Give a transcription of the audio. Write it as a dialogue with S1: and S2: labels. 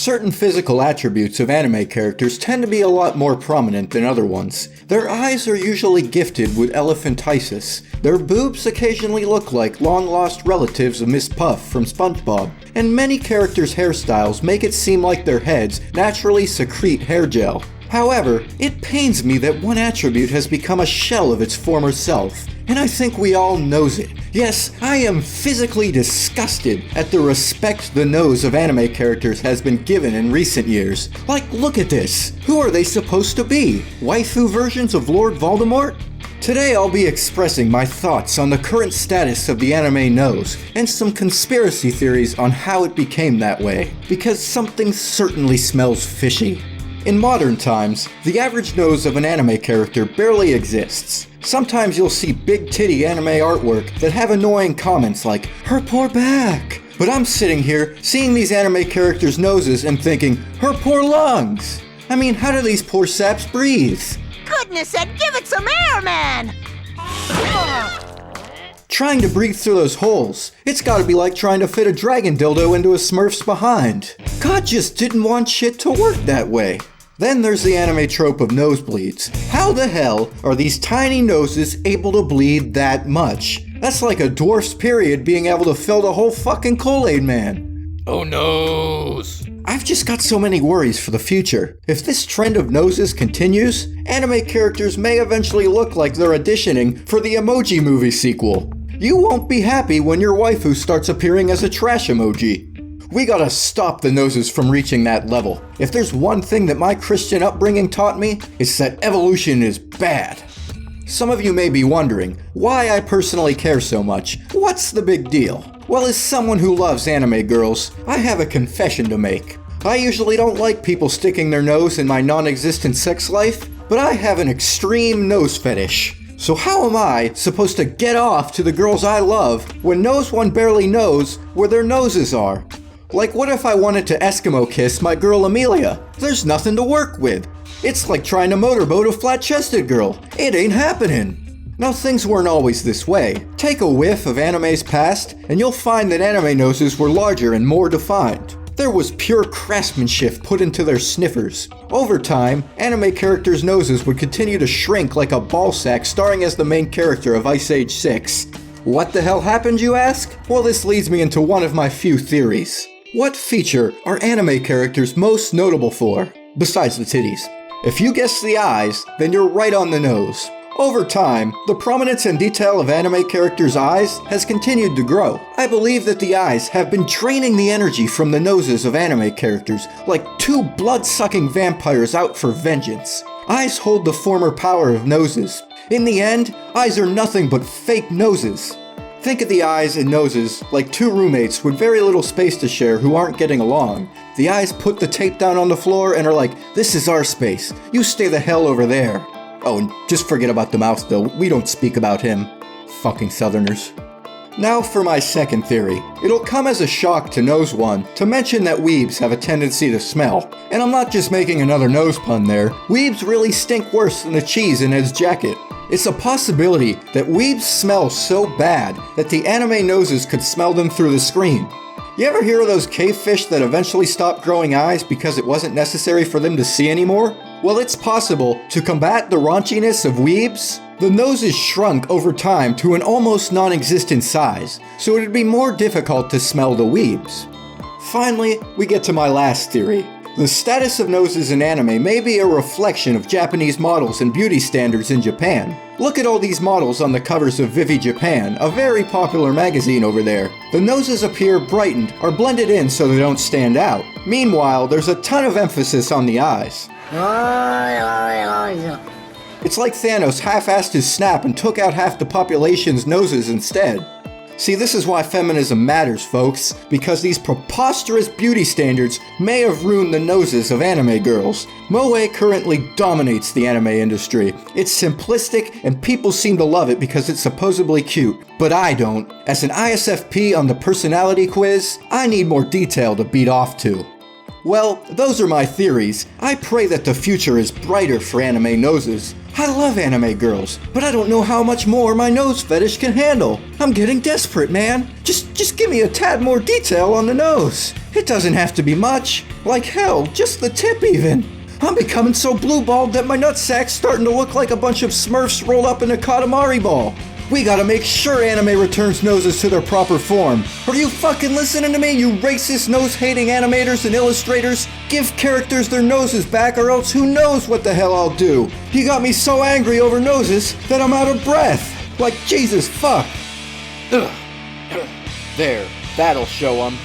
S1: Certain physical attributes of anime characters tend to be a lot more prominent than other ones. Their eyes are usually gifted with elephantiasis. Their boobs occasionally look like long-lost relatives of Miss Puff from SpongeBob. And many characters' hairstyles make it seem like their heads naturally secrete hair gel. However, it pains me that one attribute has become a shell of its former self, and I think we all knows it. Yes, I am physically disgusted at the respect the nose of anime characters has been given in recent years. Like, look at this. Who are they supposed to be? Waifu versions of Lord Voldemort? Today I'll be expressing my thoughts on the current status of the anime nose, and some conspiracy theories on how it became that way, because something certainly smells fishy. In modern times, the average nose of an anime character barely exists. Sometimes you'll see big titty anime artwork that have annoying comments like, "Her poor back." But I'm sitting here seeing these anime characters' noses and thinking, "Her poor lungs." I mean, how do these poor saps breathe?
S2: Goodness said, give it some air, man!
S1: Trying to breathe through those holes. It's gotta be like trying to fit a dragon dildo into a Smurf's behind. God just didn't want shit to work that way. Then there's the anime trope of nosebleeds. How the hell are these tiny noses able to bleed that much? That's like a dwarf's period being able to fill the whole fucking Kool-Aid Man.
S3: Oh, nose!
S1: I've just got so many worries for the future. If this trend of noses continues, anime characters may eventually look like they're auditioning for the Emoji Movie sequel. You won't be happy when your waifu starts appearing as a trash emoji. We gotta stop the noses from reaching that level. If there's one thing that my Christian upbringing taught me, it's that evolution is bad. Some of you may be wondering why I personally care so much. What's the big deal? Well, as someone who loves anime girls, I have a confession to make. I usually don't like people sticking their nose in my non-existent sex life, but I have an extreme nose fetish. So how am I supposed to get off to the girls I love when one barely knows where their noses are? Like, what if I wanted to Eskimo kiss my girl Amelia? There's nothing to work with. It's like trying to motorboat a flat-chested girl. It ain't happening. Now, things weren't always this way. Take a whiff of anime's past, and you'll find that anime noses were larger and more defined. There was pure craftsmanship put into their sniffers. Over time, anime characters' noses would continue to shrink like a ballsack starring as the main character of Ice Age 6. What the hell happened, you ask? Well, this leads me into one of my few theories. What feature are anime characters most notable for, besides the titties? If you guess the eyes, then you're right on the nose. Over time, the prominence and detail of anime characters' eyes has continued to grow. I believe that the eyes have been draining the energy from the noses of anime characters, like two blood-sucking vampires out for vengeance. Eyes hold the former power of noses. In the end, eyes are nothing but fake noses. Think of the eyes and noses like two roommates with very little space to share who aren't getting along. The eyes put the tape down on the floor and are like, "This is our space. You stay the hell over there." Oh, and just forget about the mouth though. We don't speak about him. Fucking Southerners. Now for my second theory. It'll come as a shock to Noseone to mention that weebs have a tendency to smell. And I'm not just making another nose pun there. Weebs really stink worse than the cheese in Ed's jacket. It's a possibility that weebs smell so bad that the anime noses could smell them through the screen. You ever hear of those cave fish that eventually stopped growing eyes because it wasn't necessary for them to see anymore? Well, it's possible to combat the raunchiness of weebs. The noses shrunk over time to an almost non-existent size, so it'd be more difficult to smell the weebs. Finally, we get to my last theory. The status of noses in anime may be a reflection of Japanese models and beauty standards in Japan. Look at all these models on the covers of Vivi Japan, a very popular magazine over there. The noses appear brightened or blended in so they don't stand out. Meanwhile, there's a ton of emphasis on the eyes. It's like Thanos half-assed his snap and took out half the population's noses instead. See, this is why feminism matters, folks, because these preposterous beauty standards may have ruined the noses of anime girls. Moe currently dominates the anime industry. It's simplistic, and people seem to love it because it's supposedly cute, but I don't. As an ISFP on the personality quiz, I need more detail to beat off to. Well, those are my theories. I pray that the future is brighter for anime noses. I love anime girls, but I don't know how much more my nose fetish can handle. I'm getting desperate, man. Just give me a tad more detail on the nose. It doesn't have to be much. Like hell, just the tip even. I'm becoming so blue-balled that my nutsack's starting to look like a bunch of Smurfs rolled up in a Katamari ball. We gotta make sure anime returns noses to their proper form. Are you fucking listening to me, you racist nose-hating animators and illustrators? Give characters their noses back or else who knows what the hell I'll do. You got me so angry over noses that I'm out of breath. Like Jesus, fuck.
S3: There, that'll show 'em.